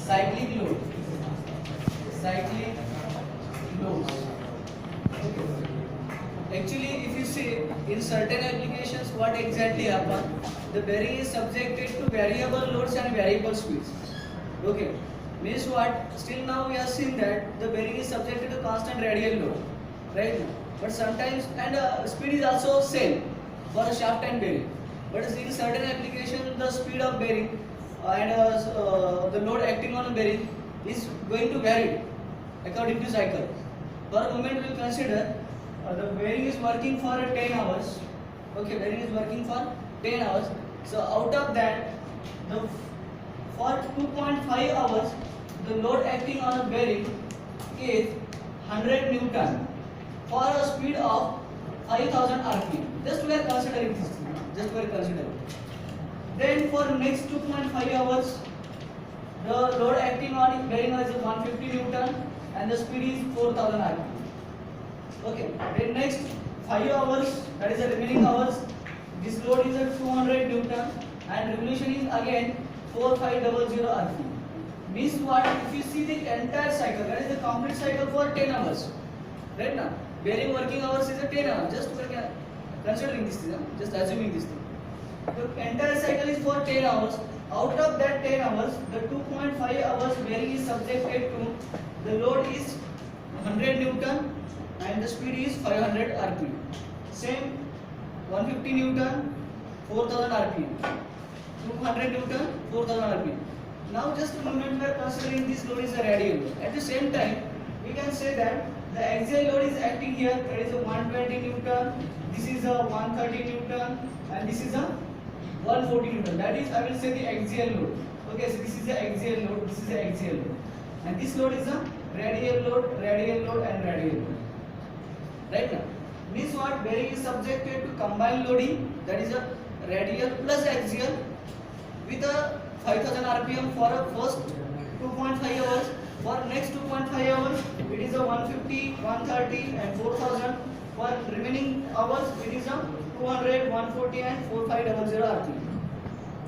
cyclic load. Cyclic loads. Actually, if you see in certain applications, what exactly happen? The bearing is subjected to variable loads and variable speeds. Okay, means what? Still now we have seen that the bearing is subjected to constant radial load, right? But sometimes speed is also same for a shaft and bearing. But in certain applications, the speed of bearing the load acting on a bearing is going to vary according to cycle. For a moment, we will consider the bearing is working for 10 hours. Okay, bearing is working for 10 hours. So out of that, for 2.5 hours, the load acting on a bearing is 100 Newton for a speed of 5000 RPM. Just we are considering this. Just we are considering. Then for next 2.5 hours, the load acting on bearing is 150 Newton and the speed is 4000 RPM. Okay. Then next 5 hours, that is the remaining hours, this load is at 200 Newton and revolution is again 4500 RPM. Means what? If you see the entire cycle, that is the complete cycle for 10 hours. Right now, bearing working hours is a 10 hours. Just considering this thing, just assuming this thing. The entire cycle is for 10 hours. Out of that 10 hours, the 2.5 hours bearing is subjected to the load is 100 Newton and the speed is 500 RPM. Same 150 Newton, 4000 RPM. 200 Newton, 4000 RPM. Now just a moment we are considering this load is a radial load. At the same time, we can say that the axial load is acting here. That is a 120 Newton. This is a 130 Newton, and this is a 140 Newton. That is, I will say the axial load. Okay, so this is the axial load. This is the axial load, and this load is a radial load, and radial load. Right now, means what? Bearing is subjected to combined loading. That is a radial plus axial with a 5000 RPM for a first 2.5 hours. For next 2.5 hours, it is a 150, 130 and 4000. For remaining hours, it is a 200, 140 and 4500 RPM.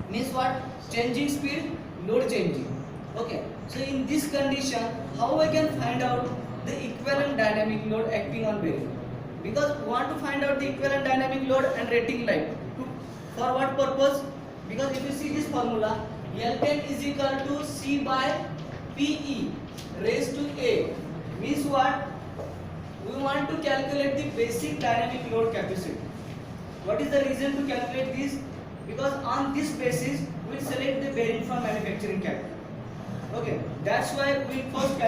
Means what? Changing speed, load changing. Okay. So in this condition, how I can find out the equivalent dynamic load acting on bearing? Because we want to find out the equivalent dynamic load and rating life. For what purpose? Because if you see this formula, L10 is equal to C by PE raised to A. Means what? We want to calculate the basic dynamic load capacity. What is the reason to calculate this? Because on this basis, we will select the bearing from manufacturing category. Okay, that's why we first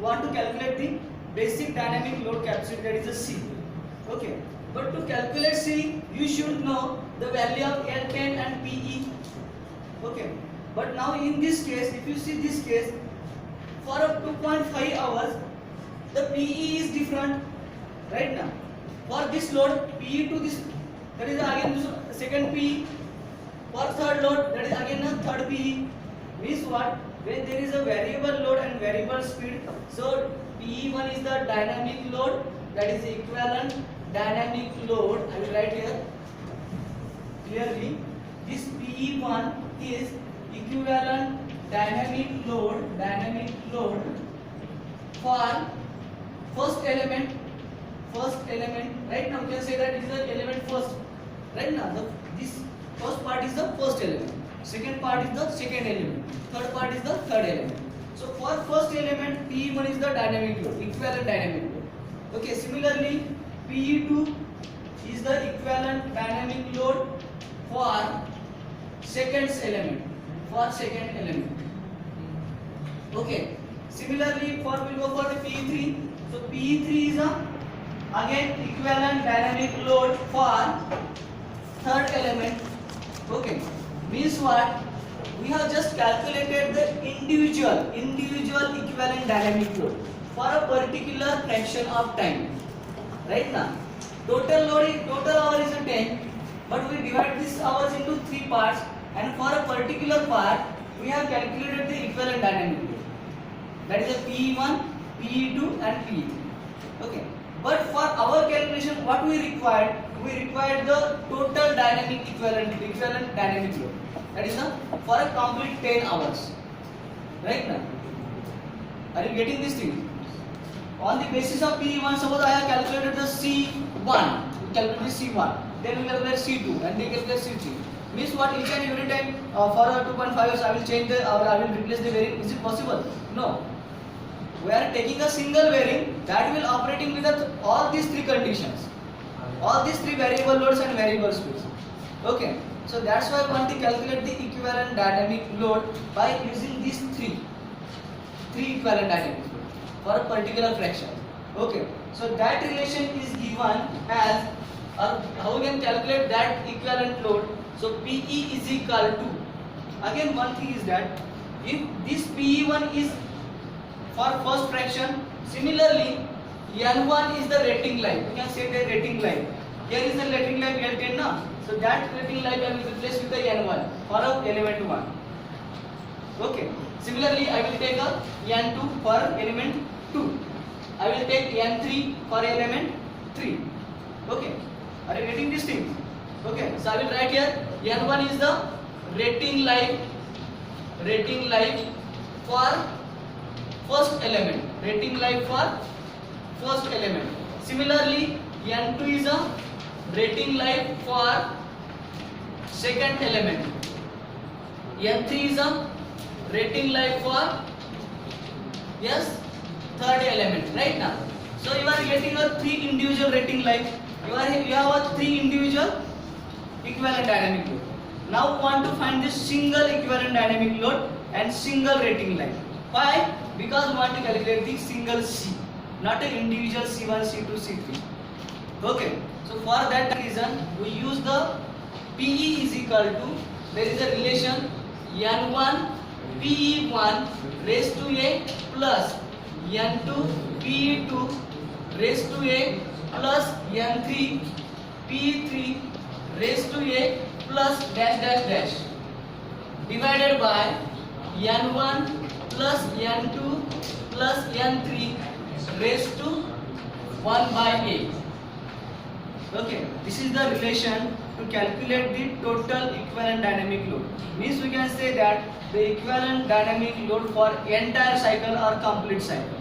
want to calculate the basic dynamic load capacity, that is the C. Okay, but to calculate C, you should know the value of L10 and PE. Okay, but now in this case, if you see this case, for a 2.5 hours, the PE is different. Right now, for this load, PE to this, that is again second PE. For third load, that is again a third PE. Means what? When there is a variable load and variable speed, so PE1 is the dynamic load, that is the equivalent dynamic load. I will write here clearly. This PE1 is equivalent dynamic load for first element. Right now, we can say that it is the element first. Right now, this first part is the first element. Second part is the second element. Third part is the third element. So for first element, PE1 is the dynamic load, equivalent dynamic load. Okay, similarly, PE2 is the equivalent dynamic load for second element. Okay, similarly, we'll go for the PE3. So PE3 is again equivalent dynamic load for third element. Okay, means what? We have just calculated the individual equivalent dynamic load for a particular fraction of time. Right now, total hour is 10, but we divide this hours into 3 parts, and for a particular part, we have calculated the equivalent dynamic load. That is a PE1, PE2 and PE3. Okay. But for our calculation, what we required? We required the total dynamic equivalent dynamic load. That is for a complete 10 hours. right now. Are you getting this thing? On the basis of P1, suppose I have calculated the C1, calculate C1, then we calculate C2, and then calculate C3. Means what, each and every time for 2.5 years I will change the, or I will replace the bearing. Is it possible? No. We are taking a single bearing that will operating with all these three conditions, all these three variable loads and variable speeds. Okay. So that's why we want to calculate the equivalent dynamic load by using these three equivalent dynamic load for a particular fraction. Okay. So that relation is given as, how we can calculate that equivalent load. So PE is equal to, again one thing is that if this PE1 is for first fraction, similarly N1 is the rating line. You can say the rating line. Here is the rating line L10 now. So that rating line I will replace with the N1 for element 1. Okay. Similarly, I will take a N2 for element 2. I will take N3 for element 3. Okay. Are you getting this thing? Okay. So I will write here N1 is the rating line for first element. Rating line for first element. Similarly, N2 is a rating line for second element. N3 is a rating line for third element, right now. So you are getting a three individual rating line. You have a three individual equivalent dynamic load. Now we want to find this single equivalent dynamic load and single rating line. Why? Because we want to calculate the single C, not an individual C1, C2, C3. Okay. So for that reason, we use the PE is equal to, there is a relation N1 PE1 raised to A plus N2 PE2 raised to A plus N3 PE3 raised to A plus dash dash dash divided by N1 plus N2 plus N3 raised to 1 by A. Okay, this is the relation to calculate the total equivalent dynamic load. Means we can say that the equivalent dynamic load for entire cycle or complete cycle.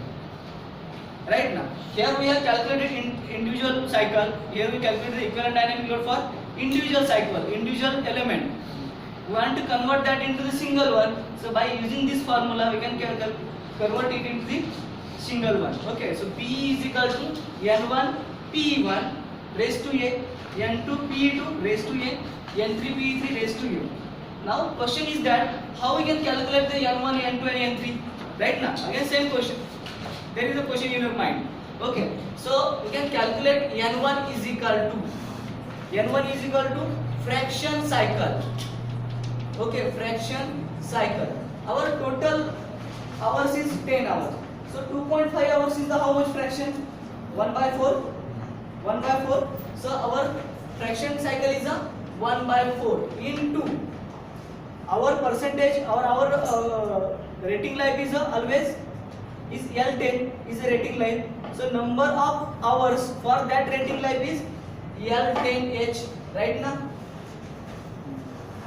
Right now, here we have calculated individual cycle. Here we calculate the equivalent dynamic load for individual cycle, individual element. We want to convert that into the single one. So by using this formula, we can convert it into the single one. Okay, so PE is equal to N1 PE1 raised to A, N2 PE2 raised to A, N3 PE3 raised to A. Now question is that how we can calculate the N1, N2 and N3? Right now, again same question. There is a question in your mind. Okay, so we can calculate N1 is equal to fraction cycle. Okay, fraction cycle. Our total hours is 10 hours. So 2.5 hours is the how much fraction? 1 by 4. 1 by 4. So our fraction cycle is a 1 by 4 into our percentage or our rating life is always is L10 is a rating life. So number of hours for that rating life is L10H. Right now?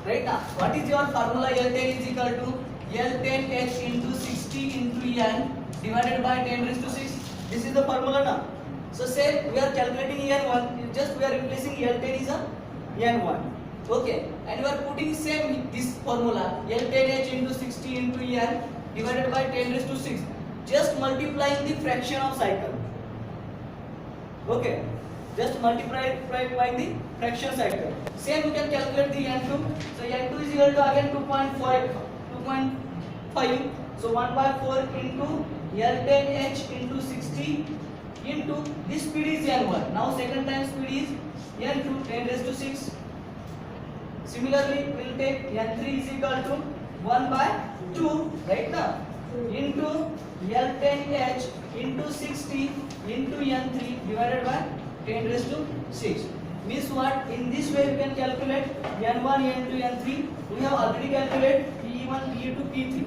Right now. What is your formula? L10 is equal to L10H into 60 into N divided by 10 raised to 6. This is the formula now. So say we are calculating N1, just we are replacing L10 is a N1. Okay, and we are putting same this formula L10H into 60 into N divided by 10 raised to 6. Just multiplying the fraction of cycle. Okay, just multiply by the fraction cycle. Same we can calculate the N2. So N2 is equal to again 2.5. So 1 by 4 into L10H into 60 into this speed is N1. Now second time speed is N2 10 raised to 6. Similarly, we will take N3 is equal to 1 by 2 right now into L10H into 60 into N3 divided by 10 raised to 6. Means what? In this way we can calculate N1, N2, N3. We have already calculated P1, P2, P3.